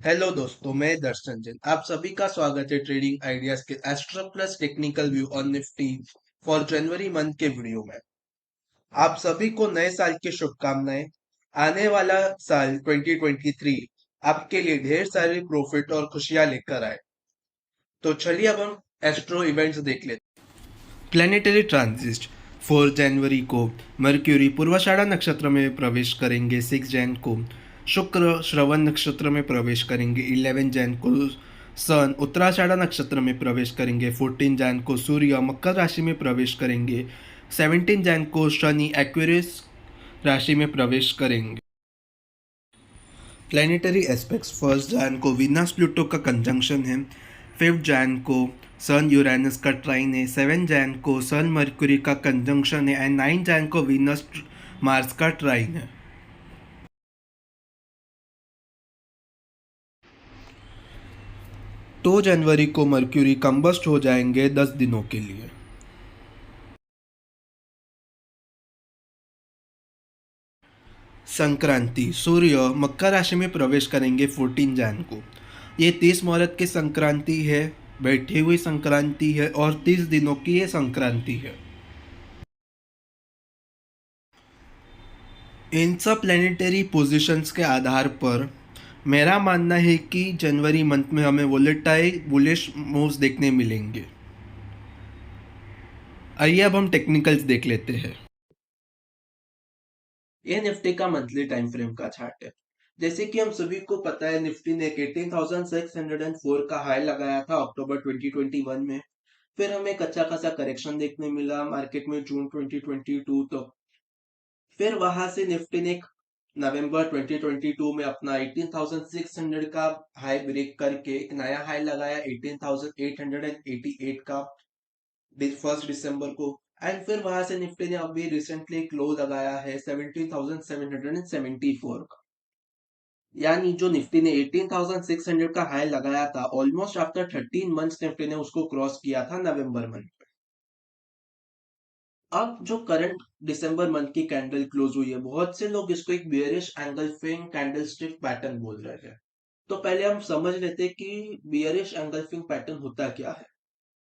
Hello दोस्तों, मैं दर्शन जैन। आप सभी का स्वागत है ट्रेडिंग आइडियाज के astro plus technical view on Nifty for January month के वीडियो में। आप सभी को नए साल की शुभकामनाएं। आने वाला साल 2023 आपके लिए ढेर सारे प्रॉफिट और खुशियां लेकर आए। तो चलिए अब हम एस्ट्रो इवेंट्स देख लेते हैं। प्लेनेटरी ट्रांजिट 4 जनवरी को मर्क्यूरी पूर्वाषाढ़ा नक्षत्र में प्रवेश करेंगे। 6 जैन को शुक्र श्रवण नक्षत्र में प्रवेश करेंगे। 11 जैन को सन उत्तराषाढ़ा नक्षत्र में प्रवेश करेंगे। 14 जैन को सूर्य मकर राशि में प्रवेश करेंगे। 17 जैन को शनि एक्वेरियस राशि में प्रवेश करेंगे। प्लैनेटरी एस्पेक्ट्स 1 जैन को वीनस प्लूटो का कंजंक्शन है। 5 जैन को सन यूरेनस का ट्राइन है। 7 जैन को सन मर्क्यूरी का कंजंक्शन है एंड 9 जैन को वीनस मार्स का ट्राइन है। 2 जनवरी को मर्क्यूरी कंबस्ट हो जाएंगे 10 दिनों के लिए। संक्रांति सूर्य मकर राशि में प्रवेश करेंगे 14 जैन को। ये 30 मुहूर्त की संक्रांति है, बैठी हुई संक्रांति है और 30 दिनों की ये संक्रांति है। इन सब प्लैनेटरी पोजीशंस के आधार पर मेरा मानना है कि जनवरी मंथ में हमें वोलेटाइल बुलिश मूव्स देखने मिलेंगे। आइए अब हम टेक्निकल्स देख लेते हैं। ये निफ्टी का मंथली टाइम फ्रेम का चार्ट है। जैसे कि हम सभी को पता है, निफ्टी ने 18,604 का हाई लगाया था अक्टूबर 2021 में। फिर हमें एक अच्छा खासा करेक्शन देखने मिला मार्केट में जून 2022 तक। फिर वहां से निफ्टी ने नवंबर 2022 में अपना 18,600 का हाई ब्रेक करके एक नया हाई लगाया 18,888 का 1 दिसंबर को। एंड फिर वहां से निफ्टी ने अभी रिसेंटली क्लोज लगाया है 17,774 का। यानी जो निफ्टी ने 18,600 का हाई लगाया था, ऑलमोस्ट आफ्टर 13 मंथ्स निफ्टी ने उसको क्रॉस किया था नवंबर मंथ में। अब जो करंट दिसंबर मंथ की कैंडल क्लोज हुई है, बहुत से लोग इसको एक बियरिश एंगल्फिंग कैंडलस्टिक पैटर्न बोल रहे हैं। तो पहले हम समझ लेते हैं कि बियरिश एंगल्फिंग पैटर्न होता क्या है।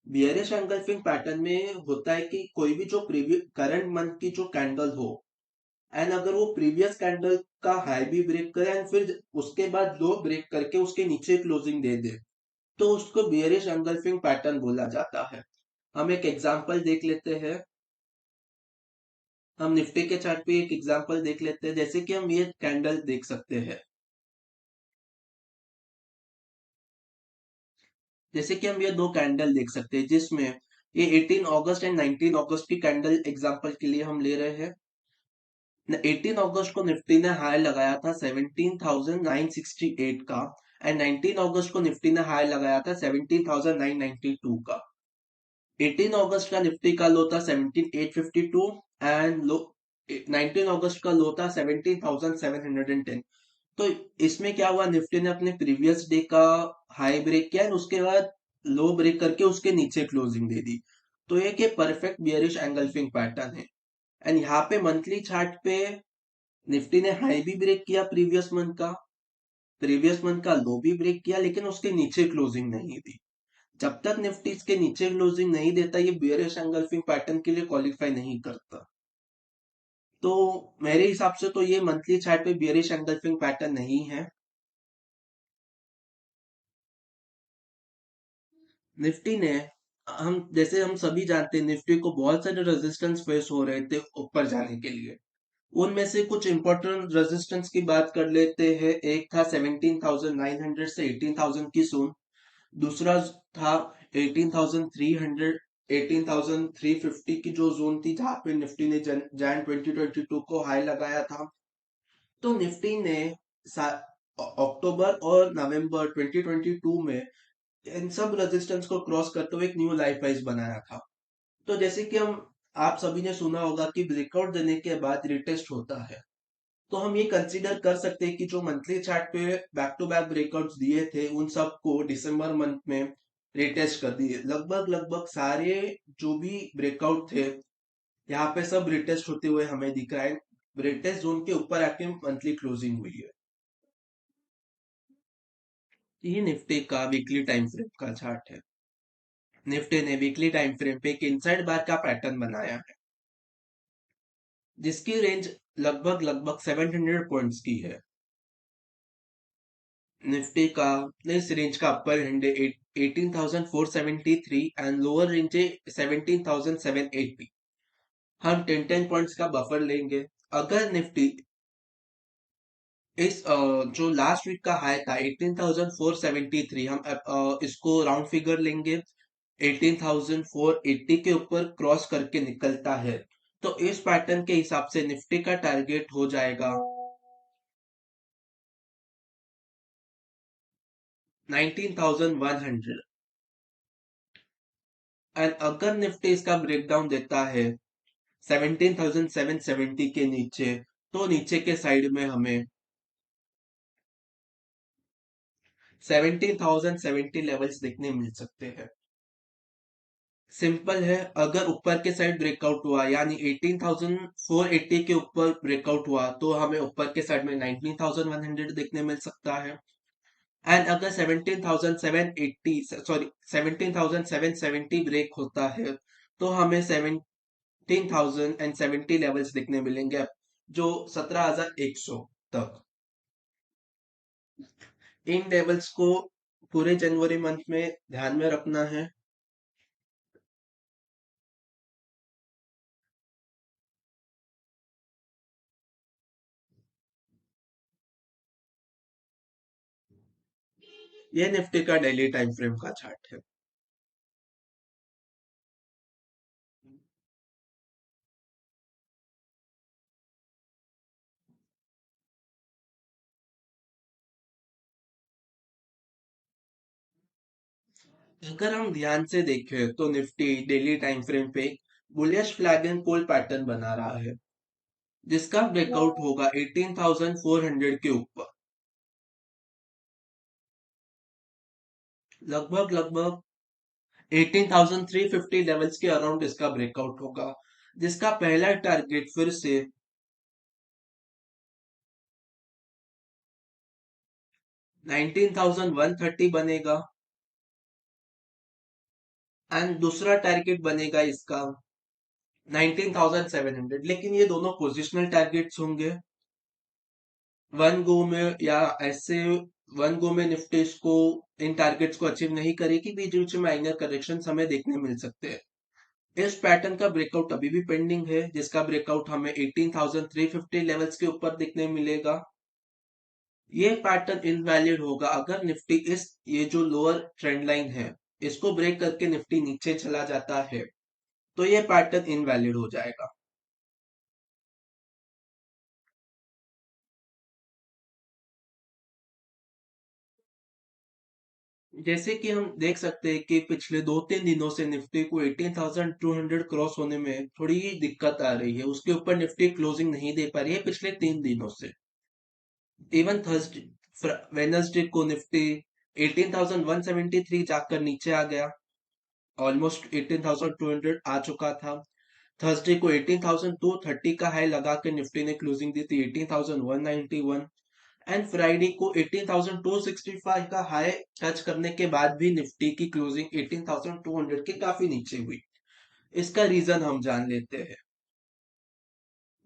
बियरिश एंगल्फिंग पैटर्न में होता है कि कोई भी जो प्रीवियस करंट मंथ की जो कैंडल हो, एंड अगर वो प्रीवियस कैंडल का हाई भी ब्रेक करे एंड फिर उसके बाद लो ब्रेक करके उसके नीचे क्लोजिंग दे दे, तो उसको बियरिश एंगल्फिंग पैटर्न बोला जाता है। हम एक एग्जांपल देख लेते हैं। हम निफ्टी के चार्ट पे एक एग्जांपल देख लेते हैं। जैसे कि हम ये कैंडल देख सकते हैं। जैसे कि हम ये दो कैंडल देख सकते हैं जिसमें ये 18 अगस्त एंड 19 अगस्त की कैंडल एग्जांपल के लिए हम ले रहे हैं। 18 अगस्त को निफ्टी ने हाई लगाया था 17,968 का एंड 19 अगस्त को निफ्टी ने हाई लगाया था 17,992 का। 18 अगस्त का निफ्टी का लो था 17,852 एंड लो 19 अगस्त का लो था 17,710। तो इसमें क्या हुआ, निफ्टी ने अपने प्रीवियस डे का हाई ब्रेक किया और उसके बाद लो ब्रेक करके उसके नीचे क्लोजिंग दे दी। तो एक ये परफेक्ट बियरिश एंगल्फिंग पैटर्न है। एंड यहाँ पे मंथली चार्ट पे निफ्टी ने हाई भी ब्रेक किया प्रीवियस मंथ का लो भी ब्रेक किया, लेकिन उसके नीचे क्लोजिंग नहीं दी। जब तक निफ्टी इसके नीचे क्लोजिंग नहीं देता, ये बियरिश एंगल्फिंग पैटर्न के लिए क्वालिफाई नहीं करता। तो मेरे हिसाब से तो ये मंथली चार्ट पे बियरिश एंगल्फिंग पैटर्न नहीं है। निफ्टी ने हम जैसे हम सभी जानते हैं, निफ्टी को बहुत सारे रेजिस्टेंस फेस हो रहे थे ऊपर जाने के लिए। उनमें से कुछ इंपॉर्टेंट रेजिस्टेंस की बात कर लेते हैं। एक था 17,900 से 18,000 की जोन। दूसरा था 18,300 18,350 की जो जोन थी, जहां पे निफ्टी ने जैन 2022 को हाई लगाया था। तो निफ्टी ने अक्टूबर और नवंबर 2022 में इन सब रेजिस्टेंस को क्रॉस करते हुए एक न्यू लाइफ हाइज बनाया था। तो जैसे कि हम आप सभी ने सुना होगा कि ब्रेकआउट देने के बाद रिटेस्ट होता है। तो हम ये कंसीडर कर सकते हैं कि जो मंथली चार्ट पे बैक टू बैक ब्रेकआउट्स दिए थे, उन सबको दिसंबर मंथ में रिटेस्ट कर दिए। लगभग लगभग सारे जो भी ब्रेकआउट थे, यहाँ पे सब रिटेस्ट होते हुए हमें दिख रहा है। रिटेस्ट जोन के ऊपर आके मंथली क्लोजिंग हुई है। ये निफ्टी का वीकली टाइम फ्रेम का चार्ट है। निफ्टी ने वीकली टाइम फ्रेम पे एक इनसाइड बार का पैटर्न बनाया है, जिसकी रेंज लगभग लगभग 700 पॉइंट्स की है। निफ्टी का इस रेंज का अपर एंड 18,473 एंड लोअर रेंज है 17,780। हम 10 पॉइंट्स का बफर लेंगे। अगर निफ्टी जो लास्ट वीक का हाई था 18,473, हम इसको राउंड फिगर लेंगे, 18,480 के ऊपर क्रॉस करके निकलता है, तो इस पैटर्न के हिसाब से निफ्टी का टारगेट हो जाएगा 19,100। एंड अगर निफ्टी इसका ब्रेकडाउन देता है 17,770 के नीचे, तो नीचे के साइड में हमें 17,070 लेवल्स देखने मिल सकते हैं। सिंपल है, अगर ऊपर के साइड ब्रेकआउट हुआ यानी 18,480 के ऊपर ब्रेकआउट हुआ, तो हमें ऊपर के साइड में 19,100 देखने मिल सकता है। एंड अगर 17,780 सॉरी 17,770 ब्रेक होता है, तो हमें 17,070 लेवल्स देखने मिलेंगे, जो 17,100 तक। इन लेवल्स को पूरे जनवरी मंथ में ध्यान में रखना है। ये निफ्टी का डेली टाइम फ्रेम का चार्ट है। अगर हम ध्यान से देखें तो निफ्टी डेली टाइम फ्रेम पे बुलियश फ्लैग एंड पोल पैटर्न बना रहा है, जिसका ब्रेकआउट होगा 18,400 के ऊपर। लगभग लगभग 18,350 लेवल्स के अराउंड इसका ब्रेकआउट होगा, जिसका पहला टारगेट फिर से 19,130 बनेगा। एंड दूसरा टारगेट बनेगा इसका 19,700। लेकिन ये दोनों पोजिशनल टारगेट्स होंगे। वन गो में या ऐसे वन गो में निफ्टी को इन टारगेट्स को अचीव नहीं करेगी, बीच बीच में माइनर करेक्शन हमें देखने मिल सकते हैं। इस पैटर्न का ब्रेकआउट अभी भी पेंडिंग है, जिसका ब्रेकआउट हमें 18,350 लेवल्स के ऊपर देखने मिलेगा। ये पैटर्न इनवैलिड होगा अगर निफ्टी इस ये जो लोअर ट्रेंड लाइन है, इसको ब्रेक करके निफ्टी नीचे चला जाता है, तो ये पैटर्न इनवैलिड हो जाएगा। जैसे कि हम देख सकते हैं कि पिछले 2-3 दिनों से निफ्टी को 18,200 क्रॉस होने में थोड़ी दिक्कत आ रही है, उसके ऊपर निफ्टी क्लोजिंग नहीं दे पा रही है पिछले 3 दिनों से। इवन थर्सडे वेनसडे को निफ्टी 18,173 जाकर नीचे आ गया, ऑलमोस्ट 18,200 आ चुका था। थर्सडे को 18,230 का हाई लगा के निफ्टी ने क्लोजिंग दी थी 18,191। एंड फ्राइडे को 18,265 का हाई टच करने के बाद भी निफ्टी की क्लोजिंग 18,200 के काफी नीचे हुई। इसका रीजन हम जान लेते हैं।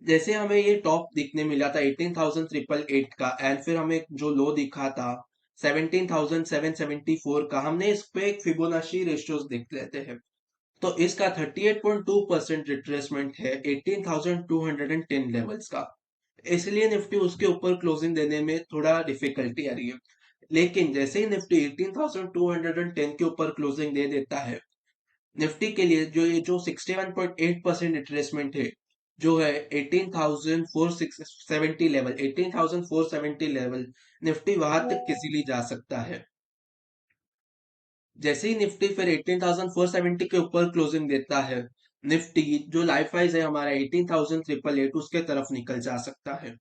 जैसे हमें ये टॉप दिखने मिला था 18,888 का, एंड फिर हमें जो लो दिखा था 17,774 का, हमने इस पे एक फिबोनाची रेशियोज देख लेते हैं। तो इसका 38.2% रिट्रेसमेंट है 18,210 लेवल्स का। इसलिए निफ्टी उसके ऊपर क्लोजिंग देने में थोड़ा डिफिकल्टी आ रही है। लेकिन जैसे ही निफ्टी 18,210 के ऊपर क्लोजिंग दे देता है, निफ्टी के लिए जो ये जो 61.8% रिट्रेसमेंट है, जो है 18,470 लेवल, 18,470 लेवल, निफ्टी वहां तक किसीली जा सकता है। जैसे ही निफ्टी फिर 18,470 के ऊपर क्लोजिंग देता है, निफ्टी जो लाइफ हाइज है हमारा 18,888 उसके तरफ निकल जा सकता है।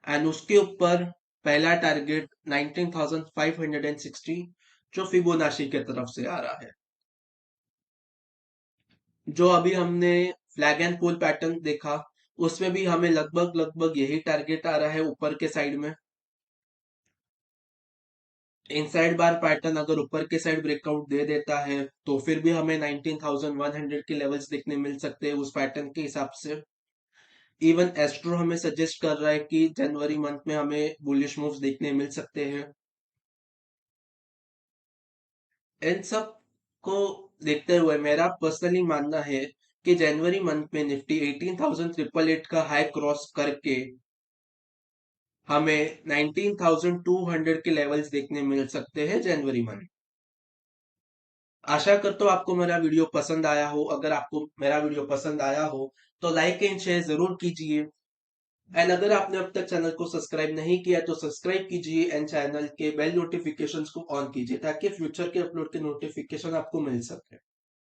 एंड उसके ऊपर पहला टारगेट 19,560, जो फिबोनाची के तरफ से आ रहा है। जो अभी हमने फ्लैग एंड पोल पैटर्न देखा, उसमें भी हमें लगभग लगभग यही टारगेट आ रहा है ऊपर के साइड में। इनसाइड बार पैटर्न अगर ऊपर के साइड ब्रेकआउट दे देता है तो फिर भी हमें 19,100 के लेवल्स देखने मिल सकते हैं उस पैटर्न के हिसाब से। इवन एस्ट्रो हमें सजेस्ट कर रहा है कि जनवरी मंथ में हमें बुलिश मूव्स देखने मिल सकते हैं। इन सब को देखते हुए मेरा पर्सनली मानना है कि जनवरी मंथ में निफ्टी 18,888 का हाई क्रॉस करके हमें 19,200 के लेवल्स देखने मिल सकते हैं जनवरी मंथ। आशा करता हूँ आपको मेरा वीडियो पसंद आया हो। अगर आपको मेरा वीडियो पसंद आया हो तो लाइक एंड शेयर जरूर कीजिए। एंड अगर आपने अब तक चैनल को सब्सक्राइब नहीं किया तो सब्सक्राइब कीजिए एंड चैनल के बेल नोटिफिकेशंस को ऑन कीजिए ताकि फ्यूचर के अपलोड के नोटिफिकेशन आपको मिल सके।